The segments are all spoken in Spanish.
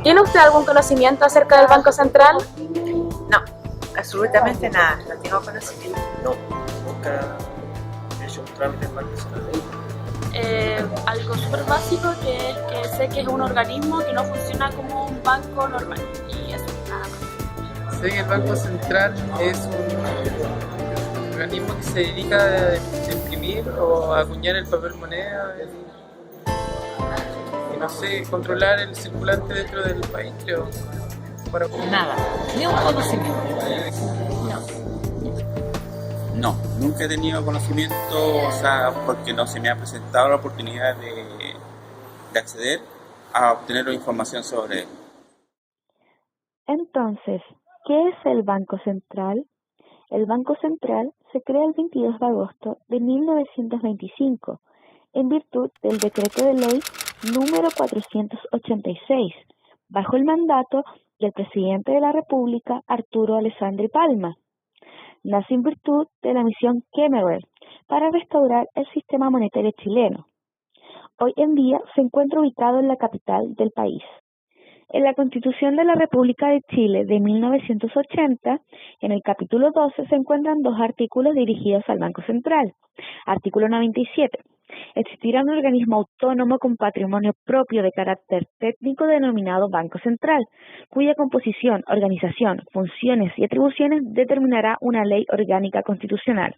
¿Tiene usted algún conocimiento acerca del Banco Central? No, absolutamente nada, no tengo conocimiento. No, nunca he hecho un trámite en Banco Central. Algo súper básico que es que sé que es un organismo que no funciona como un banco normal y eso, nada más. Sé que el Banco Central es un organismo que se dedica a imprimir o a acuñar el papel moneda y no sé, controlar el circulante dentro del país, creo. Nada, ni un conocimiento. No, nunca he tenido conocimiento, o sea, porque no se me ha presentado la oportunidad de acceder a obtener información sobre él. Entonces, ¿qué es el Banco Central? El Banco Central se crea el 22 de agosto de 1925 en virtud del Decreto de Ley número 486, bajo el mandato del presidente de la República, Arturo Alessandri Palma. Nace en virtud de la misión Kemmerer para restaurar el sistema monetario chileno. Hoy en día se encuentra ubicado en la capital del país. En la Constitución de la República de Chile de 1980, en el capítulo 12 se encuentran dos artículos dirigidos al Banco Central. Artículo 97. Existirá un organismo autónomo con patrimonio propio de carácter técnico denominado Banco Central, cuya composición, organización, funciones y atribuciones determinará una ley orgánica constitucional.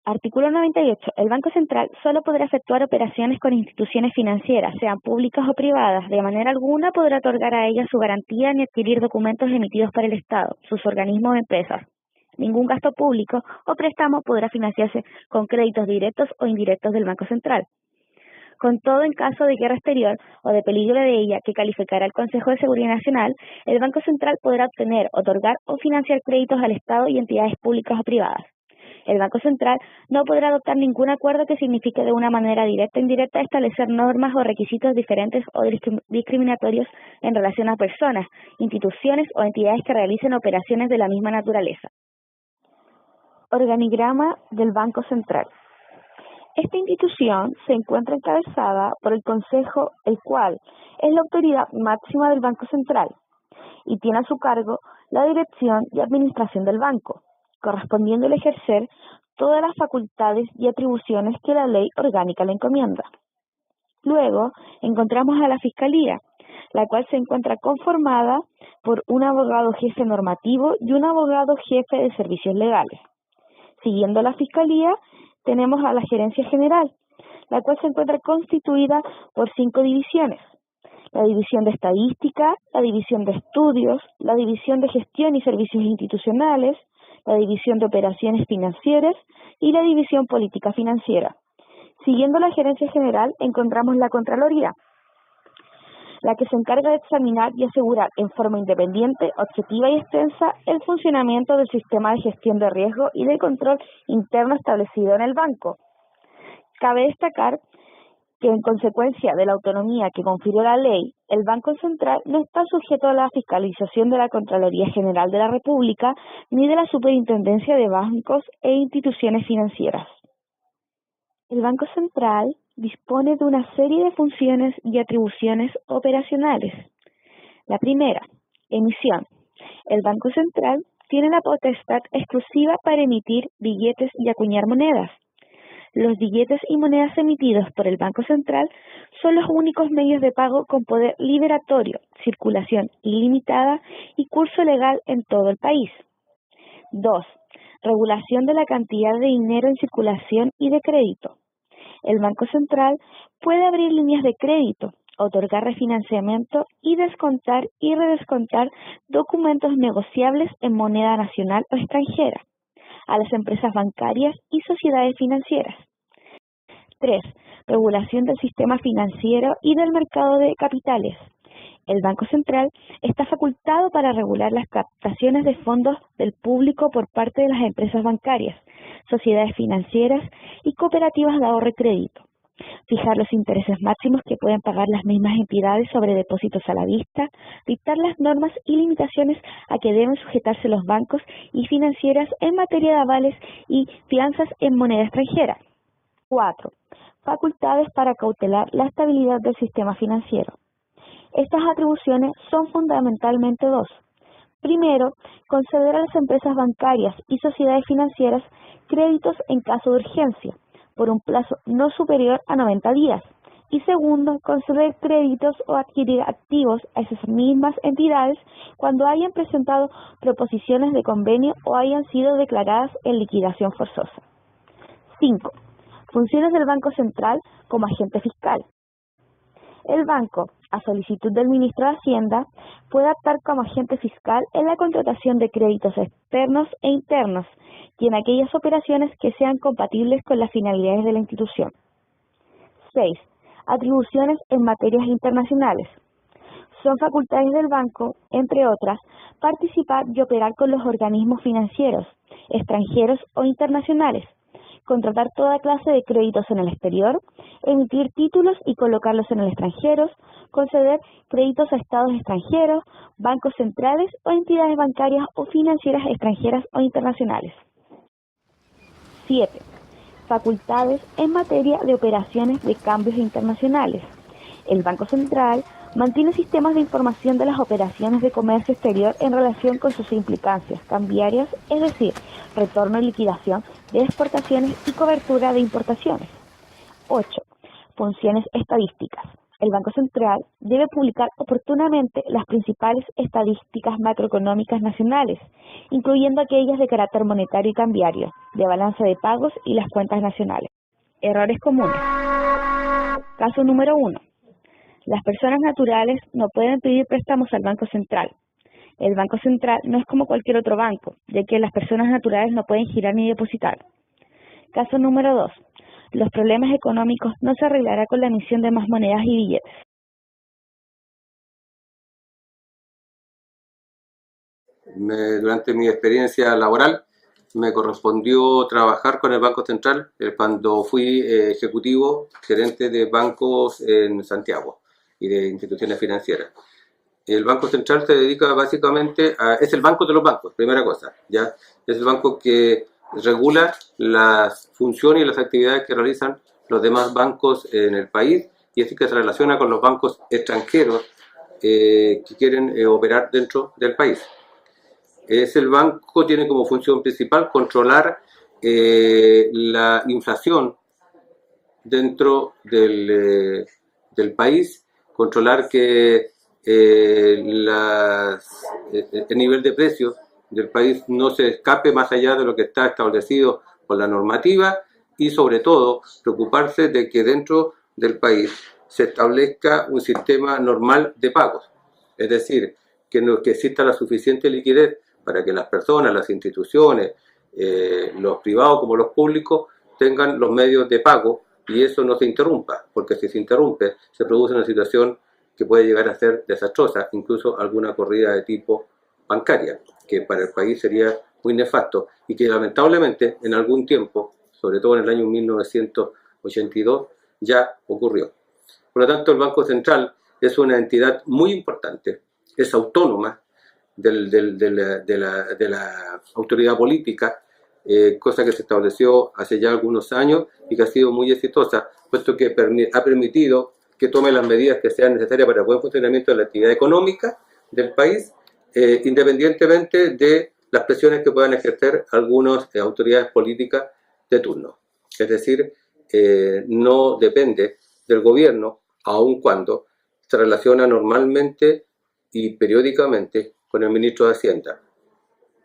Artículo 98. El Banco Central solo podrá efectuar operaciones con instituciones financieras, sean públicas o privadas. De manera alguna podrá otorgar a ellas su garantía ni adquirir documentos emitidos por el Estado, sus organismos o empresas. Ningún gasto público o préstamo podrá financiarse con créditos directos o indirectos del Banco Central. Con todo, en caso de guerra exterior o de peligro de ella que calificará el Consejo de Seguridad Nacional, el Banco Central podrá obtener, otorgar o financiar créditos al Estado y entidades públicas o privadas. El Banco Central no podrá adoptar ningún acuerdo que signifique de una manera directa o indirecta establecer normas o requisitos diferentes o discriminatorios en relación a personas, instituciones o entidades que realicen operaciones de la misma naturaleza. Organigrama del Banco Central. Esta institución se encuentra encabezada por el Consejo, el cual es la autoridad máxima del Banco Central y tiene a su cargo la dirección y administración del banco, correspondiéndole ejercer todas las facultades y atribuciones que la ley orgánica le encomienda. Luego encontramos a la Fiscalía, la cual se encuentra conformada por un abogado jefe normativo y un abogado jefe de servicios legales. Siguiendo la Fiscalía, tenemos a la Gerencia General, la cual se encuentra constituida por 5 divisiones: la División de Estadística, la División de Estudios, la División de Gestión y Servicios Institucionales, la División de Operaciones Financieras y la División Política Financiera. Siguiendo la Gerencia General, encontramos la Contraloría, la que se encarga de examinar y asegurar en forma independiente, objetiva y extensa el funcionamiento del sistema de gestión de riesgo y de control interno establecido en el banco. Cabe destacar que en consecuencia de la autonomía que confirió la ley, el Banco Central no está sujeto a la fiscalización de la Contraloría General de la República ni de la Superintendencia de Bancos e Instituciones Financieras. El Banco Central dispone de una serie de funciones y atribuciones operacionales. La primera, emisión. El Banco Central tiene la potestad exclusiva para emitir billetes y acuñar monedas. Los billetes y monedas emitidos por el Banco Central son los únicos medios de pago con poder liberatorio, circulación ilimitada y curso legal en todo el país. 2. Regulación de la cantidad de dinero en circulación y de crédito. El Banco Central puede abrir líneas de crédito, otorgar refinanciamiento y descontar y redescontar documentos negociables en moneda nacional o extranjera a las empresas bancarias y sociedades financieras. 3. Regulación del sistema financiero y del mercado de capitales. El Banco Central está facultado para regular las captaciones de fondos del público por parte de las empresas bancarias, sociedades financieras y cooperativas de ahorro y crédito. Fijar los intereses máximos que pueden pagar las mismas entidades sobre depósitos a la vista, dictar las normas y limitaciones a que deben sujetarse los bancos y financieras en materia de avales y fianzas en moneda extranjera. 4. facultades para cautelar la estabilidad del sistema financiero. Estas atribuciones son fundamentalmente dos. Primero, conceder a las empresas bancarias y sociedades financieras créditos en caso de urgencia, por un plazo no superior a 90 días. Y segundo, conceder créditos o adquirir activos a esas mismas entidades cuando hayan presentado proposiciones de convenio o hayan sido declaradas en liquidación forzosa. 5. Funciones del Banco Central como agente fiscal. El banco, a solicitud del ministro de Hacienda, puede actuar como agente fiscal en la contratación de créditos externos e internos y en aquellas operaciones que sean compatibles con las finalidades de la institución. 6. Atribuciones en materias internacionales. Son facultades del banco, entre otras, participar y operar con los organismos financieros, extranjeros o internacionales, contratar toda clase de créditos en el exterior, emitir títulos y colocarlos en el extranjero, conceder créditos a estados extranjeros, bancos centrales o entidades bancarias o financieras extranjeras o internacionales. 7. Facultades en materia de operaciones de cambios internacionales. El Banco Central mantiene sistemas de información de las operaciones de comercio exterior en relación con sus implicancias cambiarias, es decir, retorno y liquidación de exportaciones y cobertura de importaciones. 8. Funciones estadísticas. El Banco Central debe publicar oportunamente las principales estadísticas macroeconómicas nacionales, incluyendo aquellas de carácter monetario y cambiario, de balanza de pagos y las cuentas nacionales. Errores comunes. Caso número 1. Las personas naturales no pueden pedir préstamos al Banco Central. El Banco Central no es como cualquier otro banco, ya que las personas naturales no pueden girar ni depositar. Caso número 2. Los problemas económicos no se arreglará con la emisión de más monedas y billetes. Durante mi experiencia laboral me correspondió trabajar con el Banco Central cuando fui ejecutivo gerente de bancos en Santiago y de instituciones financieras. El Banco Central se dedica básicamente es el banco de los bancos, primera cosa, ¿ya? Es el banco que regula las funciones y las actividades que realizan los demás bancos en el país y es que se relaciona con los bancos extranjeros que quieren operar dentro del país. El banco tiene como función principal controlar la inflación dentro del país, controlar que el nivel de precios del país no se escape más allá de lo que está establecido por la normativa y sobre todo preocuparse de que dentro del país se establezca un sistema normal de pagos, es decir, que exista la suficiente liquidez para que las personas, las instituciones, los privados como los públicos tengan los medios de pago y eso no se interrumpa, porque si se interrumpe se produce una situación que puede llegar a ser desastrosa, incluso alguna corrida de tipo bancaria, que para el país sería muy nefasto y que lamentablemente en algún tiempo, sobre todo en el año 1982, ya ocurrió. Por lo tanto, el Banco Central es una entidad muy importante, es autónoma de la autoridad política, cosa que se estableció hace ya algunos años y que ha sido muy exitosa, puesto que ha permitido que tome las medidas que sean necesarias para el buen funcionamiento de la actividad económica del país, independientemente de las presiones que puedan ejercer algunas autoridades políticas de turno. Es decir, no depende del gobierno, aun cuando se relaciona normalmente y periódicamente con el ministro de Hacienda.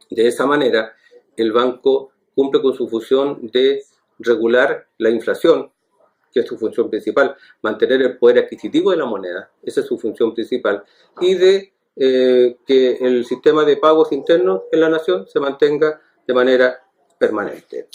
De esa manera, el banco cumple con su función de regular la inflación, que es su función principal, mantener el poder adquisitivo de la moneda, esa es su función principal, y de que el sistema de pagos internos en la nación se mantenga de manera permanente.